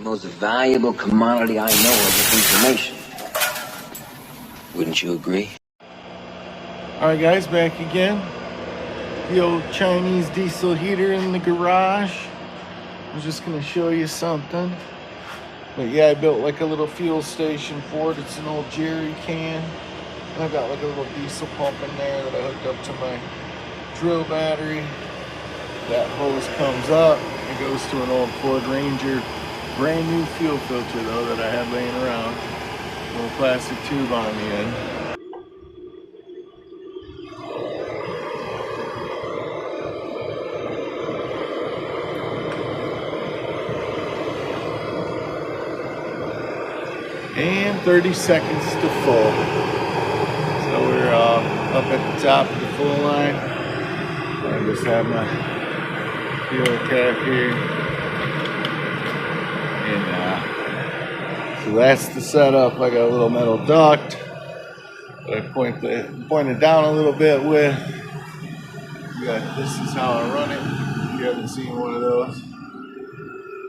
most valuable commodity I know is information. Wouldn't you agree? Alright guys, back again. The old Chinese diesel heater in the garage. I'm just going to show you something. But yeah, I built like a little fuel station for it. It's an old jerry can. And I've got like a little diesel pump in there that I hooked up to my drill battery. That hose comes up. It goes to an old Ford Ranger. Brand new fuel filter though that I had laying around. Little plastic tube on the end. And 30 seconds to full. So we're up at the top of the full line. I just have my fuel cap here. And so that's the setup. I got a little metal duct that I pointed down a little bit with. This is how I run it. If you haven't seen one of those.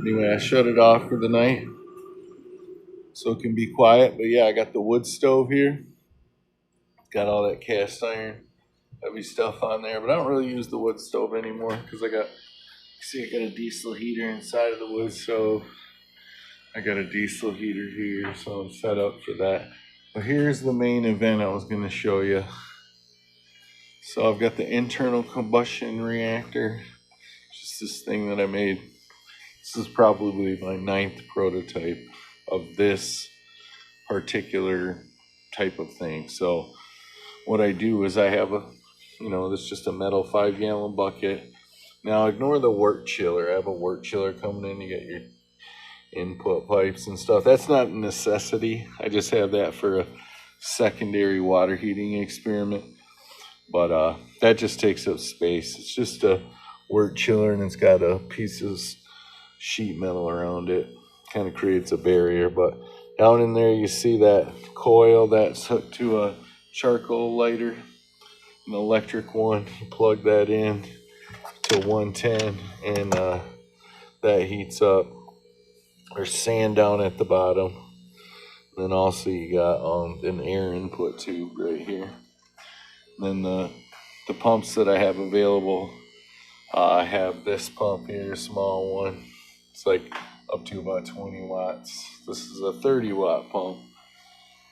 Anyway, I shut it off for the night so it can be quiet. But yeah, I got the wood stove here. Got all that cast iron heavy stuff on there, but I don't really use the wood stove anymore because I got a diesel heater inside of the wood stove. I got a diesel heater here, so I'm set up for that. But here's the main event I was going to show you. So I've got the internal combustion reactor. Just this thing that I made. This is probably my 9th prototype of this particular type of thing. So what I do is I have this is just a metal 5-gallon bucket. Now ignore the work chiller. I have a work chiller coming in. You get your input pipes and stuff. That's not a necessity. I just have that for a secondary water heating experiment. But that just takes up space. It's just a work chiller and it's got a piece of sheet metal around it. Kind of creates a barrier. But down in there you see that coil that's hooked to a charcoal lighter, an electric one. You plug that in to 110 and that heats up. There's sand down at the bottom. And then also you got an air input tube right here. And then the pumps that I have available, I have this pump here, a small one. It's like up to about 20 watts. This is a 30-watt pump.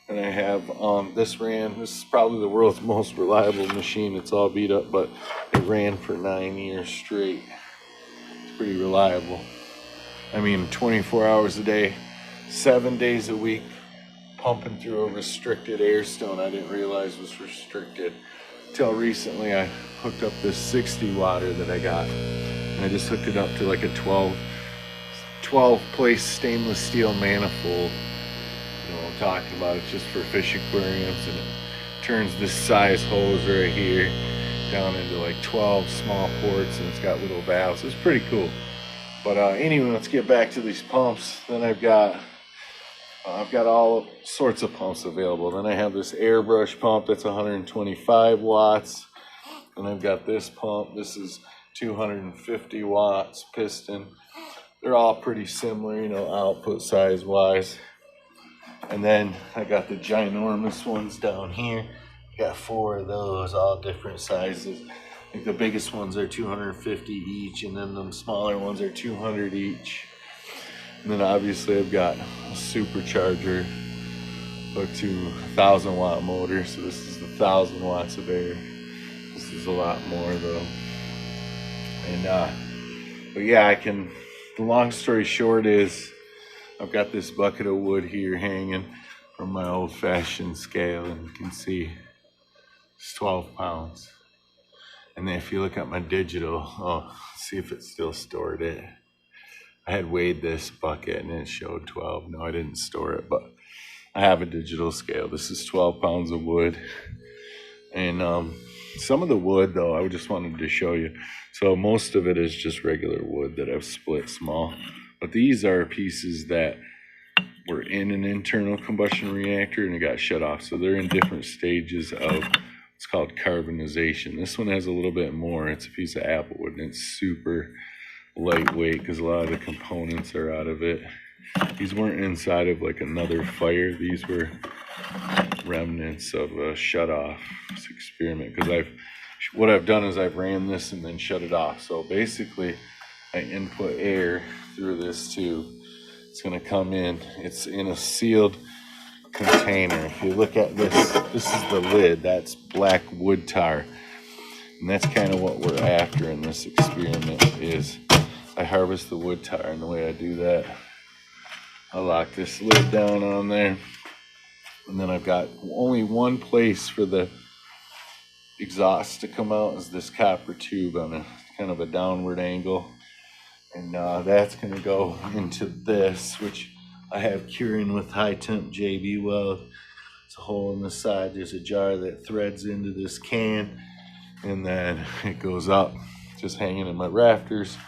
And I have this is probably the world's most reliable machine. It's all beat up, but it ran for 9 years straight. It's pretty reliable. I mean, 24 hours a day, 7 days a week, pumping through a restricted air stone I didn't realize was restricted. Till recently I hooked up this 60-watter that I got. And I just hooked it up to like a 12-place stainless steel manifold. You know what I'm talking about. It's just for fish aquariums, and it turns this size hose right here down into like 12 small ports, and it's got little valves. It's pretty cool. But anyway, let's get back to these pumps. Then I've got all sorts of pumps available. Then I have this airbrush pump that's 125 watts. And I've got this pump. This is 250 watts piston. They're all pretty similar, output size wise. And then I got the ginormous ones down here. Got 4 of those, all different sizes. I think the biggest ones are 250 each, and then the smaller ones are 200 each. And then obviously I've got a supercharger hooked to a 1,000-watt motor. So this is 1,000 watts of air. This is a lot more though. And but yeah, the long story short is I've got this bucket of wood here hanging from my old-fashioned scale, and you can see it's 12 pounds. And then if you look at my digital, see if it still stored it. I had weighed this bucket and it showed 12. No, I didn't store it, but I have a digital scale. This is 12 pounds of wood. And some of the wood, though, I just wanted to show you. So most of it is just regular wood that I've split small. But these are pieces that were in an internal combustion reactor and it got shut off. So they're in different stages of, it's called carbonization. This one has a little bit more. It's a piece of apple wood and it's super lightweight because a lot of the components are out of it. These weren't inside of like another fire. These were remnants of a shut-off experiment, because what I've done is I've ran this and then shut it off. So basically I input air through this tube. It's going to come in. It's in a sealed container. If you look at this, this is the lid. That's black wood tar. And that's kind of what we're after in this experiment. Is I harvest the wood tar, and the way I do that, I lock this lid down on there, and then I've got only one place for the exhaust to come out, is this copper tube on a kind of a downward angle, and that's going to go into this, which I have curing with high temp JB weld. It's a hole in the side. There's a jar that threads into this can, and then it goes up, just hanging in my rafters.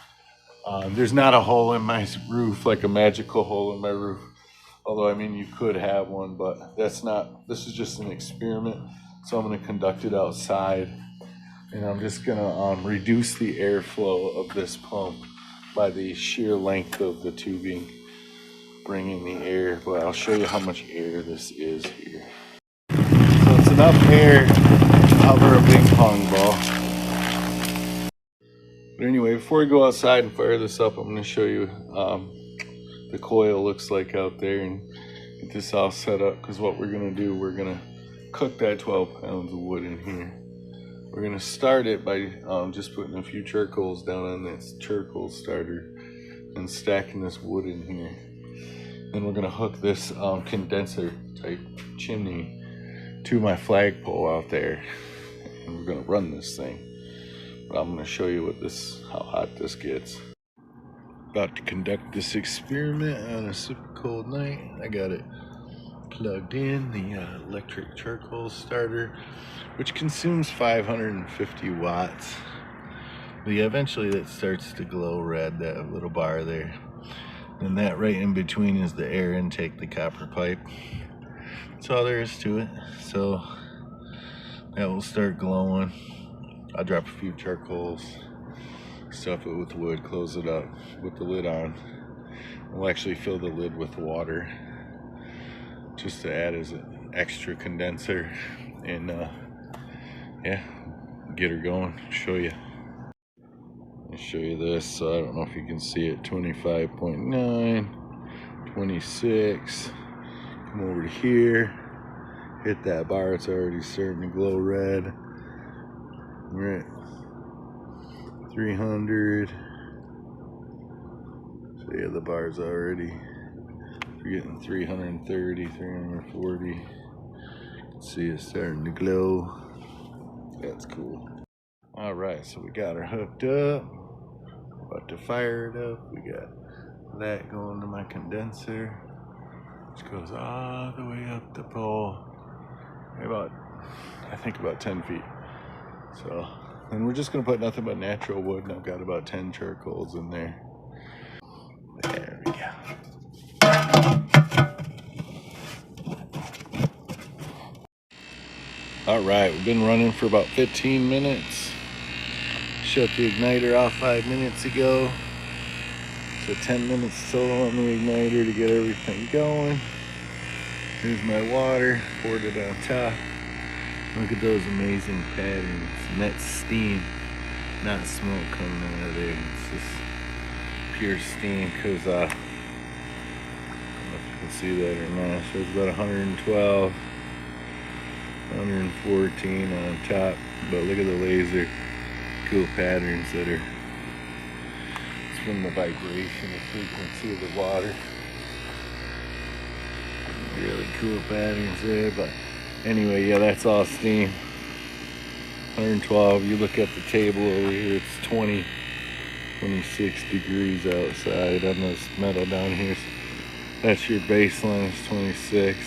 There's not a hole in my roof, like a magical hole in my roof. Although, I mean, you could have one, but that's not, this is just an experiment. So I'm going to conduct it outside, and I'm just going to reduce the airflow of this pump by the sheer length of the tubing, bringing the air. But I'll show you how much air this is here. So it's enough air to cover a big pong ball. But anyway, before we go outside and fire this up, I'm going to show you the coil looks like out there, and get this all set up, because what we're going to do, we're going to cook that 12 pounds of wood in here. We're going to start it by just putting a few charcoals down on this charcoal starter and stacking this wood in here. Then we're going to hook this condenser type chimney to my flagpole out there, and we're going to run this thing. But I'm going to show you how hot this gets. About to conduct this experiment on a super cold night. I got it plugged in, the electric charcoal starter, which consumes 550 watts. But yeah, eventually it starts to glow red, that little bar there. And that right in between is the air intake, the copper pipe. That's all there is to it. So that will start glowing. I'll drop a few charcoals, stuff it with wood, close it up with the lid on. We'll actually fill the lid with water just to add as an extra condenser, and yeah, get her going. Show you. I'll show you this. So I don't know if you can see it. 25.9, 26. Come over to here, hit that bar. It's already starting to glow red. We're at 300. So yeah, the bar's already, we're getting 330, 340. You can see it's starting to glow. That's cool. All right, so we got her hooked up. About to fire it up. We got that going to my condenser, which goes all the way up the pole. I think about 10 feet. So, and we're just gonna put nothing but natural wood, and I've got about 10 charcoals in there. There we go. All right, we've been running for about 15 minutes. Shut the igniter off 5 minutes ago. So 10 minutes total on the igniter to get everything going. Here's my water, poured it on top. Look at those amazing patterns. And that's steam, not smoke coming out of there. It's just pure steam, because I don't know if you can see that or not. So it's about 112, 114 on top. But look at the laser, cool patterns that are, it's from the vibration and frequency of the water. Really cool patterns there, but anyway, yeah, that's all steam. 112. You look at the table over here, it's 26 degrees outside on this metal down here. So that's your baseline, is 26.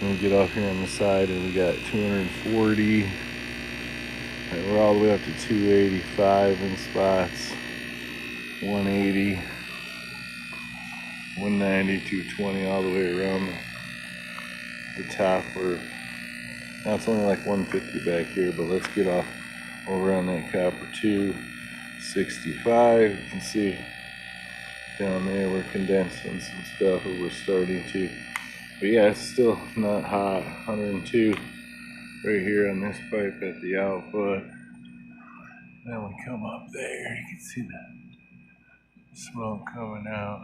And we get off here on the side, and we got 240. And we're all the way up to 285 in spots. 180. 190, 220, all the way around the top. Now it's only like 150 back here, but let's get off over on that copper 265. You can see down there. We're condensing some stuff, or we're starting to. But yeah, it's still not hot. 102 right here on this pipe at the output. Then we come up there, you can see the smoke coming out.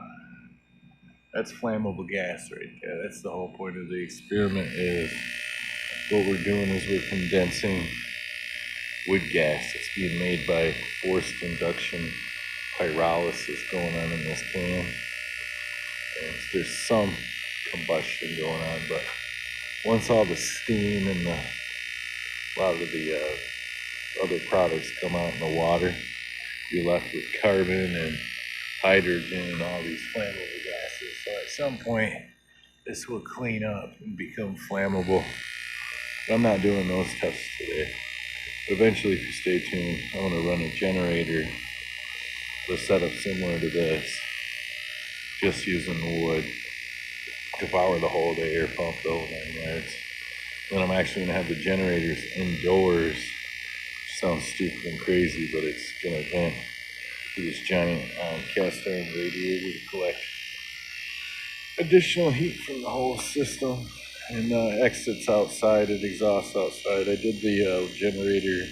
That's flammable gas right there. That's the whole point of the experiment. Is what we're doing is we're condensing wood gas that's being made by forced induction pyrolysis going on in this can. And there's some combustion going on, but once all the steam and a lot of the other products come out in the water, you're left with carbon and hydrogen and all these flammable gases. So at some point, this will clean up and become flammable. But I'm not doing those tests today. But eventually, if you stay tuned, I want to run a generator with a setup similar to this, just using the wood to power the whole, the air pump, the whole 9 yards. Then I'm actually going to have the generators indoors. Sounds stupid and crazy, but it's going to vent to this giant cast iron radiator to collect additional heat from the whole system, and exits outside, it exhausts outside. I did the generator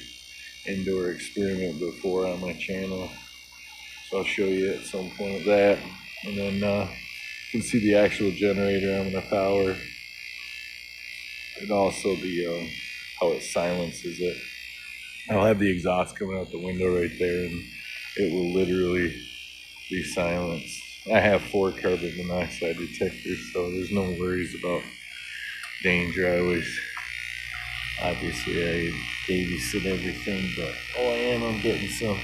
indoor experiment before on my channel, so I'll show you at some point of that. And then you can see the actual generator I'm going to power, and also the how it silences it. I'll have the exhaust coming out the window right there, and it will literally be silenced. I have 4 carbon monoxide detectors, so there's no worries about danger. Obviously I babysit everything, but I'm getting some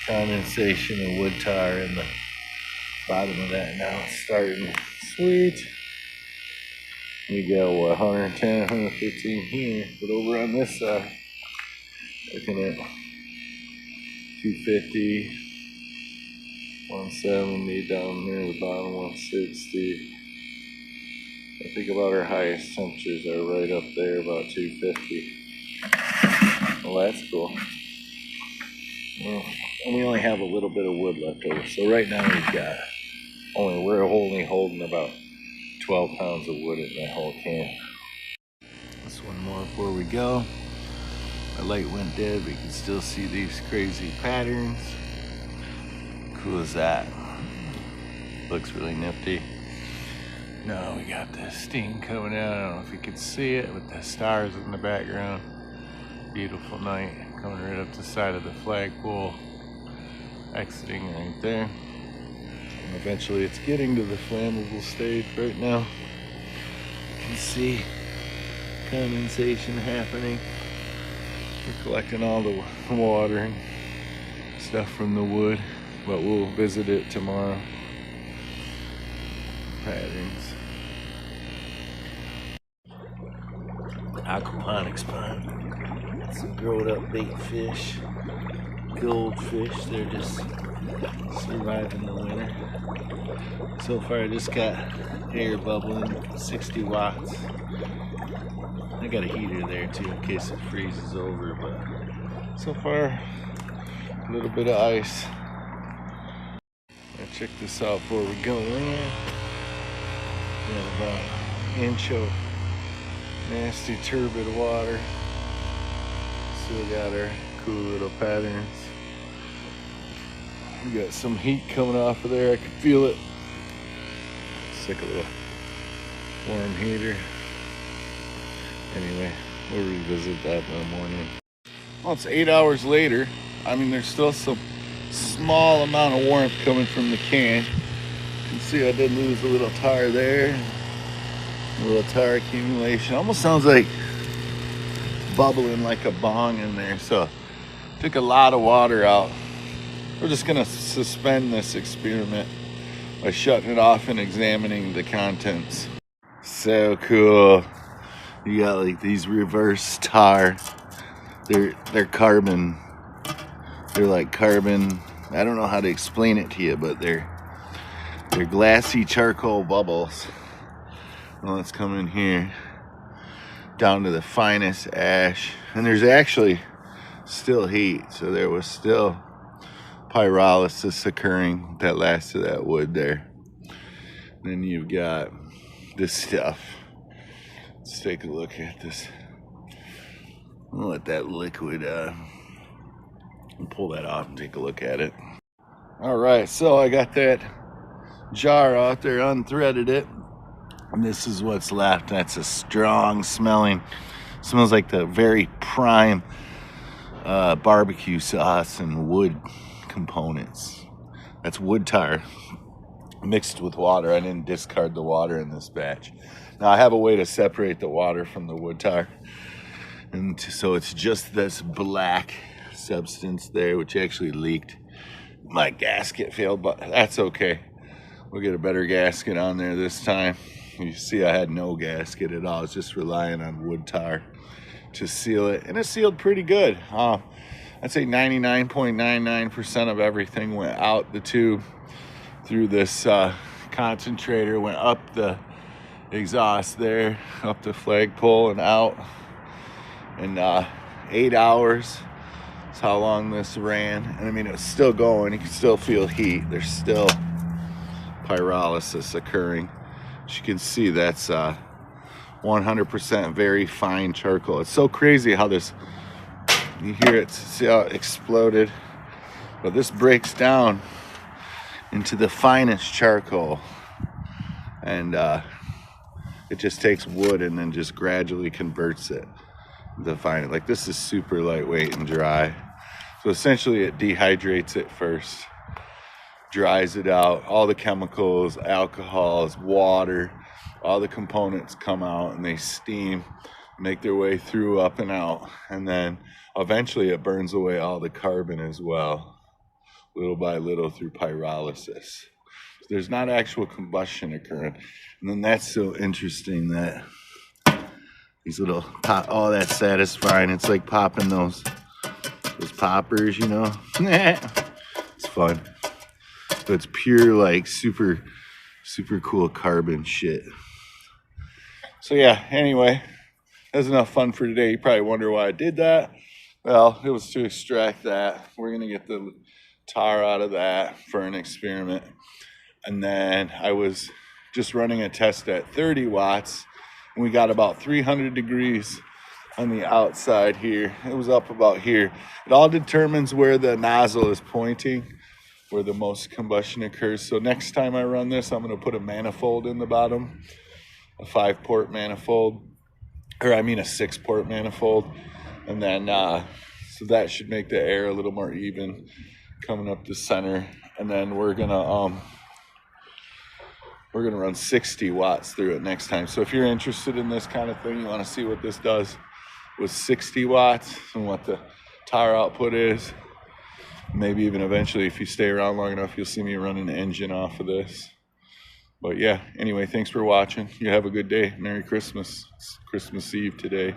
condensation and wood tar in the bottom of that now. It's starting sweet. We got 110, 115 here, but over on this side, looking at 250, 170 down there, the bottom 160. I think about our highest temperatures are right up there, about 250. Well, that's cool. Well, and we only have a little bit of wood left over. So right now we're only holding about 12 pounds of wood in that whole can. Just one more before we go. My light went dead, but you can still see these crazy patterns. Cool as that. Looks really nifty. Now we got the steam coming out. I don't know if you can see it with the stars in the background. Beautiful night, coming right up the side of the flagpole, exiting right there. And eventually it's getting to the flammable stage right now. You can see condensation happening. We're collecting all the water and stuff from the wood, but we'll visit it tomorrow. Patterns. Aquaponics pond. Some growed up bait fish, goldfish. They're just surviving the winter. So far I just got air bubbling, 60 watts. I got a heater there too in case it freezes over, but so far a little bit of ice. Now check this out before we go in. Got about an inch of nasty turbid water. Still got our cool little patterns. We got some heat coming off of there. I can feel it. Sick of the warm heater. Anyway, we'll revisit that in the morning. Well, it's 8 hours later. I mean, there's still some small amount of warmth coming from the can. You can see I did lose a little tar there. A little tar accumulation. Almost sounds like bubbling like a bong in there. So took a lot of water out. We're just gonna suspend this experiment by shutting it off and examining the contents. So cool. You got like these reverse tar. They're carbon. They're like carbon. I don't know how to explain it to you, but they're glassy charcoal bubbles. Well, let's come in here down to the finest ash, and there's actually still heat, so there was still pyrolysis occurring, that last of that wood there. Then you've got this stuff. Let's take a look at this. I'll let that liquid pull that off and take a look at it. All right, so I got that jar out there, unthreaded it, and this is what's left. That's a strong smelling, smells like the very prime barbecue sauce and wood components. That's wood tar mixed with water. I didn't discard the water in this batch. Now I have a way to separate the water from the wood tar, and so it's just this black substance there, which actually leaked. My gasket failed, but that's okay. We'll get a better gasket on there this time. You see I had no gasket at all. I was just relying on wood tar to seal it, and it sealed pretty good. I'd say 99.99% of everything went out the tube through this concentrator, went up the exhaust there, up the flagpole and out. In 8 hours is how long this ran. And I mean, it was still going. You can still feel heat. There's still pyrolysis occurring. As you can see, that's 100% very fine charcoal. It's so crazy how this, you hear it, see how it exploded, but this breaks down into the finest charcoal, and it just takes wood and then just gradually converts it to fine. Like, this is super lightweight and dry, so essentially it dehydrates it first, dries it out, all the chemicals, alcohols, water, all the components come out and they steam, make their way through, up and out, and then eventually it burns away all the carbon as well, little by little through pyrolysis. There's not actual combustion occurring. And then that's so interesting that these little pop, oh, that's satisfying. It's like popping those poppers, you know. It's fun. But it's pure, like, super cool carbon shit. So yeah, anyway, that's enough fun for today. You probably wonder why I did that. Well, it was to extract that. We're gonna get the tar out of that for an experiment. And then I was just running a test at 30 watts, and we got about 300 degrees on the outside here. It was up about here. It all determines where the nozzle is pointing, where the most combustion occurs. So next time I run this, I'm gonna put a manifold in the bottom, a 5-port manifold, or I mean a 6-port manifold. And then, so that should make the air a little more even coming up the center. And then we're gonna run 60 watts through it next time. So if you're interested in this kind of thing, you wanna see what this does with 60 watts and what the tar output is, maybe even eventually, if you stay around long enough, you'll see me running an engine off of this. But yeah, anyway, thanks for watching. You have a good day. Merry Christmas. It's Christmas Eve today.